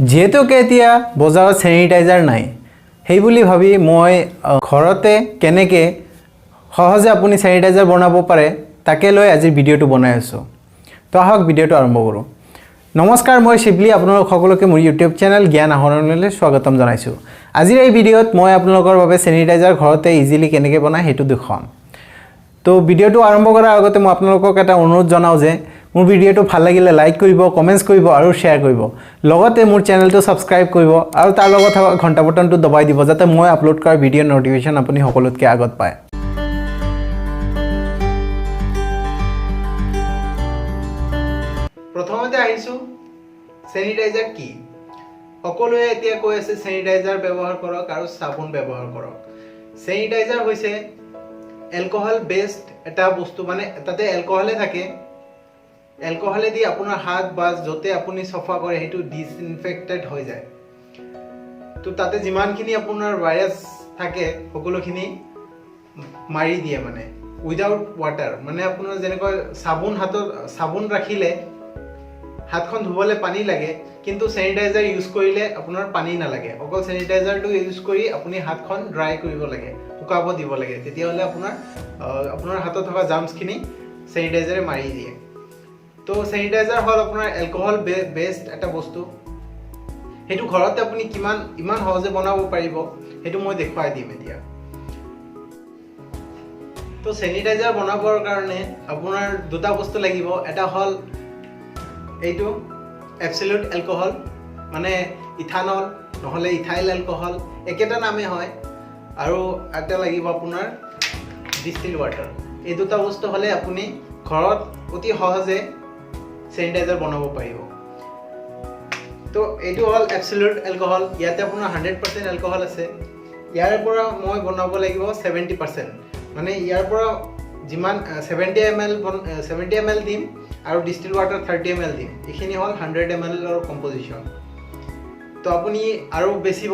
যিহেতুকে এতিয়া বজাৰত চেনিটাইজাৰ নাই সেইবুলি ভাবি মই ঘৰতে কেনেকৈ সহজে আপুনি চেনিটাইজাৰ বনাব পাৰে তাকে লৈ আজিৰ ভিডিঅ'টো বনাই আছোঁ। তো আহক ভিডিঅ'টো আৰম্ভ কৰোঁ। নমস্কাৰ, মই শিৱলি আপোনালোক সকলোকে মোৰ ইউটিউব চেনেল জ্ঞান আহৰণলৈ স্বাগতম জনাইছোঁ। আজিৰ এই ভিডিঅ'ত মই আপোনালোকৰ বাবে চেনিটাইজাৰ ঘৰতে ইজিলি কেনেকৈ বনায় সেইটো দেখুৱাম। তো ভিডিঅ'টো আৰম্ভ কৰাৰ আগতে মই আপোনালোকক এটা অনুৰোধ জনাওঁ যে মোৰ ভিডিঅ'টো ভাল লাগিলে লাইক কৰিব, কমেণ্টছ কৰিব আৰু শ্বেয়াৰ কৰিব। লগতে মোৰ চেনেলটো ছাবস্ক্ৰাইব কৰিব আৰু তাৰ লগত থকা ঘণ্টা বটনটো দবাই দিব যাতে মই আপলোড কৰা ভিডিঅ'ৰ ন'টিফিকেশ্যন আপুনি সকলোতকৈ আগত পায়। প্ৰথমতে আহিছোঁ চেনিটাইজাৰ কি। সকলোৱে এতিয়া কৈ আছে চেনিটাইজাৰ ব্যৱহাৰ কৰক আৰু চাবোন ব্যৱহাৰ কৰক। চেনিটাইজাৰ হৈছে এলকহল বেছড এটা বস্তু, মানে তাতে এলকহলে থাকে। এলকহলেদি আপোনাৰ হাত বা য'তে আপুনি চফা কৰে সেইটো ডিসইনফেক্টেড হৈ যায়। তো তাতে যিমানখিনি আপোনাৰ ভাইৰাছ থাকে সকলোখিনি মাৰি দিয়ে, মানে উইদাউট ৱাটাৰ। মানে আপোনাৰ যেনেকৈ চাবোন ৰাখিলে হাতখন ধুবলৈ পানী লাগে, কিন্তু চেনিটাইজাৰ ইউজ কৰিলে আপোনাৰ পানী নালাগে। অকল চেনিটাইজাৰটো ইউজ কৰি আপুনি হাতখন ড্ৰাই কৰিব লাগে, শুকাব দিব লাগে, তেতিয়াহ'লে আপোনাৰ হাতত থকা জাৰ্মছখিনি চেনিটাইজাৰে মাৰি দিয়ে। তো চেনিটাইজাৰ হ'ল আপোনাৰ এলকহল বেছড এটা বস্তু। সেইটো ঘৰতে আপুনি ইমান সহজে বনাব পাৰিব সেইটো মই দেখুৱাই দিম এতিয়া। তো চেনিটাইজাৰ বনাবৰ কাৰণে আপোনাৰ দুটা বস্তু লাগিব। এটা হ'ল এইটো এবছলিউট এলকহল, মানে ইথানল নহ'লে ইথাইল এলকহল, একেটা নামে হয়। আৰু এটা লাগিব আপোনাৰ ডিষ্টিল ৱাটাৰ। এই দুটা বস্তু হ'লে আপুনি ঘৰত অতি সহজে চেনিটাইজাৰ বনাব পাৰিব। তো এইটো হ'ল এবছলিউট এলকহল। ইয়াতে আপোনাৰ 100% এলকহল আছে। ইয়াৰ পৰা মই বনাব লাগিব 70%, মানে ইয়াৰ পৰা যিমান 70 ml দিম আৰু ডিষ্টিল ৱাটাৰ 30 ml দিম। এইখিনি হ'ল 100 ml কম্পজিশ্যন। তো আপুনি আৰু বেছি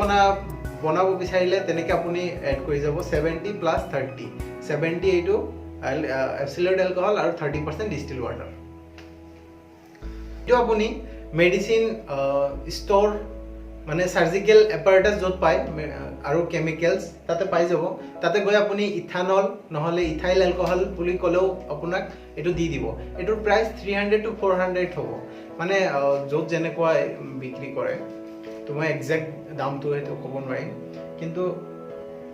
বনাব বিচাৰিলে তেনেকৈ আপুনি এড কৰি যাব 70 + 30। 70 এইটো এবছলিউট এলকহল আৰু 30% ডিষ্টিল ৱাটাৰ। এইটো আপুনি মেডিচিন ষ্ট'ৰ, মানে চাৰ্জিকেল এপাৰেটাছ য'ত পায় আৰু কেমিকেলছ তাতে পাই যাব। তাতে গৈ আপুনি ইথানল নহ'লে ইথাইল এলকহল বুলি ক'লেও আপোনাক এইটো দি দিব। এইটোৰ প্ৰাইচ 300 to 400 হ'ব, মানে য'ত যেনেকুৱা বিক্ৰী কৰে। তো মই একজেক্ট দামটো সেইটো ক'ব নোৱাৰিম, কিন্তু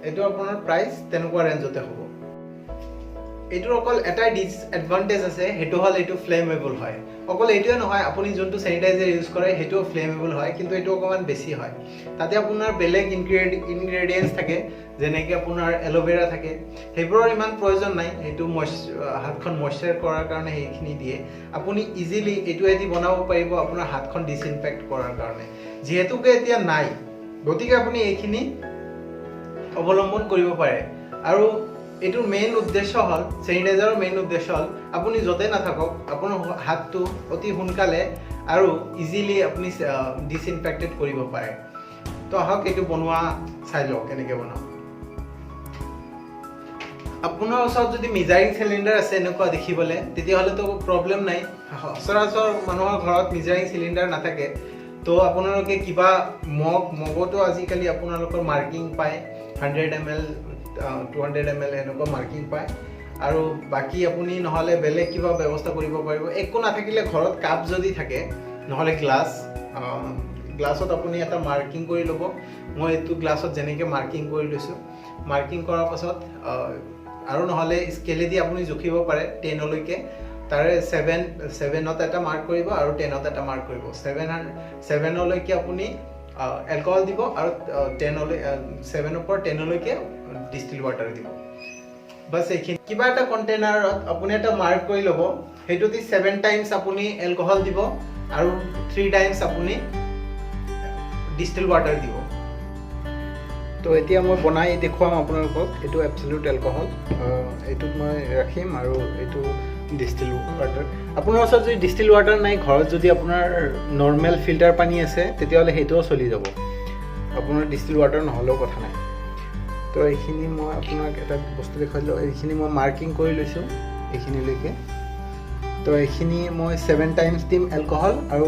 এইটো আপোনাৰ প্ৰাইচ তেনেকুৱা ৰেঞ্জতে হ'ব। এইটোৰ অকল এটাই ডিছএডভান্টেজ আছে, সেইটো হ'ল এইটো ফ্লেমেবল হয়। অকল এইটোৱে নহয়, আপুনি যোনটো চেনিটাইজাৰ ইউজ কৰে সেইটোও ফ্লেমেবল হয়, কিন্তু এইটো অকণমান বেছি হয়। তাতে আপোনাৰ বেলেগ ইনগ্ৰেডিয়েণ্টছ থাকে, যেনেকৈ আপোনাৰ এল'ভেৰা থাকে। সেইবোৰৰ ইমান প্ৰয়োজন নাই, সেইটো হাতখন মইশ্চাৰ কৰাৰ কাৰণে সেইখিনি দিয়ে। আপুনি ইজিলি এইটোৱেদি বনাব পাৰিব আপোনাৰ হাতখন ডিছইনফেক্ট কৰাৰ কাৰণে। যিহেতুকে এতিয়া নাই, গতিকে আপুনি এইখিনি অৱলম্বন কৰিব পাৰে। আৰু এইটোৰ মেইন উদ্দেশ্য হ'ল, চেনিটাইজাৰৰ মেইন উদ্দেশ্য হ'ল আপুনি য'তে নাথাকক আপোনাৰ হাতটো অতি সোনকালে আৰু ইজিলি আপুনি ডিছইনফেক্টেড কৰিব পাৰে। তো আহক এইটো বনোৱা চাই লওক কেনেকৈ বনাওঁ। আপোনাৰ ওচৰত যদি মিজাৰিং চিলিণ্ডাৰ আছে এনেকুৱা দেখিবলৈ, তেতিয়াহ'লেতো প্ৰব্লেম নাই। সচৰাচৰ মানুহৰ ঘৰত মিজাৰিং চিলিণ্ডাৰ নাথাকে। তো আপোনালোকে কিবা মগতো আজিকালি আপোনালোকৰ মাৰ্কিং পায়, 100 ml 200 ml এনেকুৱা মাৰ্কিং পায়। আৰু বাকী আপুনি নহ'লে বেলেগ কিবা ব্যৱস্থা কৰিব পাৰিব। একো নাথাকিলে ঘৰত কাপ যদি থাকে নহ'লে গ্লাছত আপুনি এটা মাৰ্কিং কৰি ল'ব। মই এইটো গ্লাছত যেনেকৈ মাৰ্কিং কৰি লৈছোঁ, মাৰ্কিং কৰাৰ পাছত আৰু নহ'লে স্কেলেদি আপুনি জুখিব পাৰে 10লৈকে। তাৰে 7ত এটা মাৰ্ক কৰিব আৰু 10ত এটা মাৰ্ক কৰিব। 7লৈকে আপুনি এলকহল দিব আৰু 7ৰ পৰা 10লৈকে ডিষ্টিল ৱাটাৰ দিব। বাছ এইখিনি। কিবা এটা কণ্টেইনাৰত আপুনি এটা মাৰ্ক কৰি ল'ব, সেইটোতে 7 টাইমছ আপুনি এলকহল দিব আৰু 3 টাইমছ আপুনি ডিষ্টিল ৱাটাৰ দিব। তো এতিয়া মই বনাই দেখুৱাম আপোনালোকক। এইটো এবছলিউট এলকহল, এইটোত মই ৰাখিম আৰু এইটো ডিষ্টিল ৱাটাৰ। আপোনাৰ ওচৰত যদি ডিষ্টিল ৱাটাৰ নাই, ঘৰত যদি আপোনাৰ নৰ্মেল ফিল্টাৰ পানী আছে তেতিয়াহ'লে সেইটোও চলি যাব, আপোনাৰ ডিষ্টিল ৱাটাৰ নহ'লেও কথা নাই। তো এইখিনি মই আপোনাক এটা বস্তু দেখুৱাই দিলোঁ। এইখিনি মই মাৰ্কিং কৰি লৈছোঁ এইখিনিলৈকে। তো এইখিনি মই 7 টাইমছ দিম এলকহল আৰু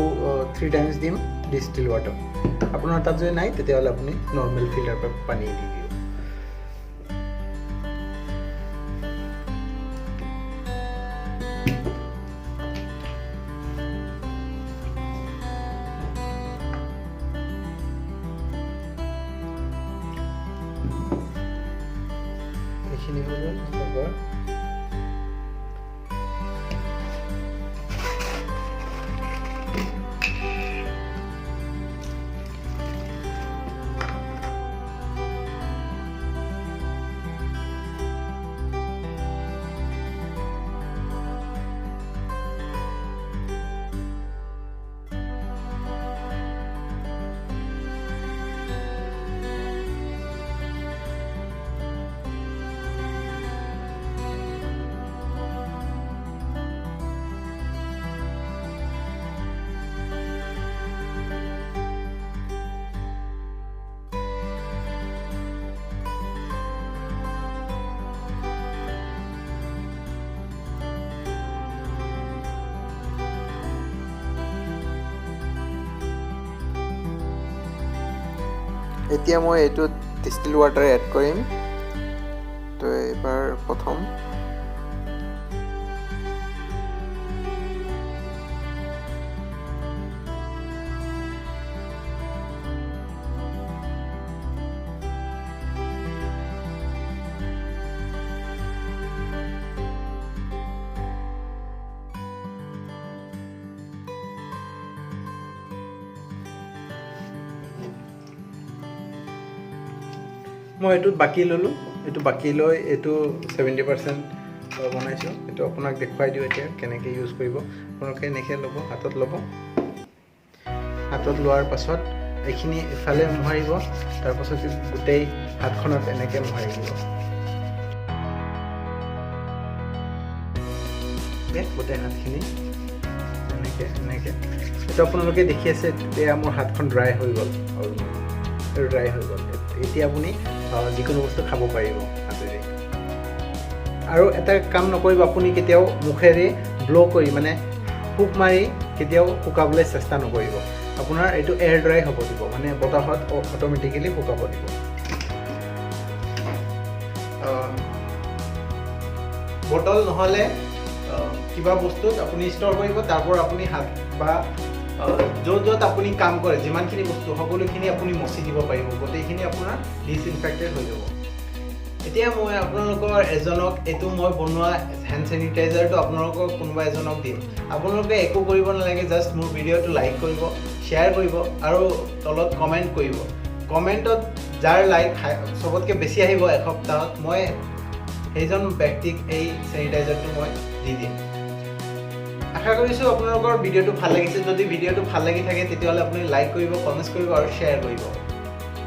3 টাইমছ দিম ডিষ্টিল ৱাটাৰ আপোনাৰ তাত যদি নাই তেতিয়াহ'লে আপুনি নৰ্মেল ফিল্টাৰ পানী দি দিব এইখিনি হৈ গ'ল তাৰপৰা এতিয়া মই এইটোত ডিষ্টিল ৱাটাৰ এড কৰিম তো এবাৰ প্ৰথম মই এইটোত বাকি ল'লোঁ এইটো বাকি লৈ এইটো 70% বনাইছোঁ এইটো আপোনাক দেখুৱাই দিওঁ এতিয়া কেনেকৈ ইউজ কৰিব আপোনালোকে এনেকৈ ল'ব হাতত লোৱাৰ পাছত এইখিনি ইফালে মোহাৰিব তাৰপাছত গোটেই হাতখনত এনেকৈ মোহাৰি দিব গোটেই হাতখিনি এনেকৈ এইটো আপোনালোকে দেখি আছে এতিয়া মোৰ হাতখন ড্ৰাই হৈ গ'ল এতিয়া আপুনি যিকোনো বস্তু খাব পাৰিব হাতেৰে আৰু এটা কাম নকৰিব আপুনি কেতিয়াও মুখেৰে ব্ল' কৰি মানে ফুক মাৰি কেতিয়াও শুকাবলৈ চেষ্টা নকৰিব আপোনাৰ এইটো এয়াৰ ড্ৰাই হ'ব দিব মানে বতাহত অট'মেটিকেলি শুকাব দিব বটল নহ'লে কিবা বস্তুত আপুনি ষ্ট'ৰ কৰিব তাৰ পৰা আপুনি হাত বা য'ত আপুনি কাম কৰে যিমানখিনি বস্তু সকলোখিনি আপুনি মচি দিব পাৰিব গোটেইখিনি আপোনাৰ ডিছইনফেক্টেড হৈ যাব এতিয়া মই আপোনালোকৰ এজনক এইটো মই বনোৱা হেণ্ড চেনিটাইজাৰটো আপোনালোকৰ কোনোবা এজনক দিম আপোনালোকে একো কৰিব নালাগে জাষ্ট মোৰ ভিডিঅ'টো লাইক কৰিব শ্বেয়াৰ কৰিব আৰু তলত কমেণ্ট কৰিব কমেণ্টত যাৰ লাইক চবতকৈ বেছি আহিব এসপ্তাহত মই সেইজন ব্যক্তিক এই চেনিটাইজাৰটো মই দি দিম আশা কৰিছোঁ আপোনালোকৰ ভিডিঅ'টো ভাল লাগিছে যদি ভিডিঅ'টো ভাল লাগি থাকে তেতিয়াহ'লে আপুনি লাইক কৰিব কমেণ্ট কৰিব আৰু শ্বেয়াৰ কৰিব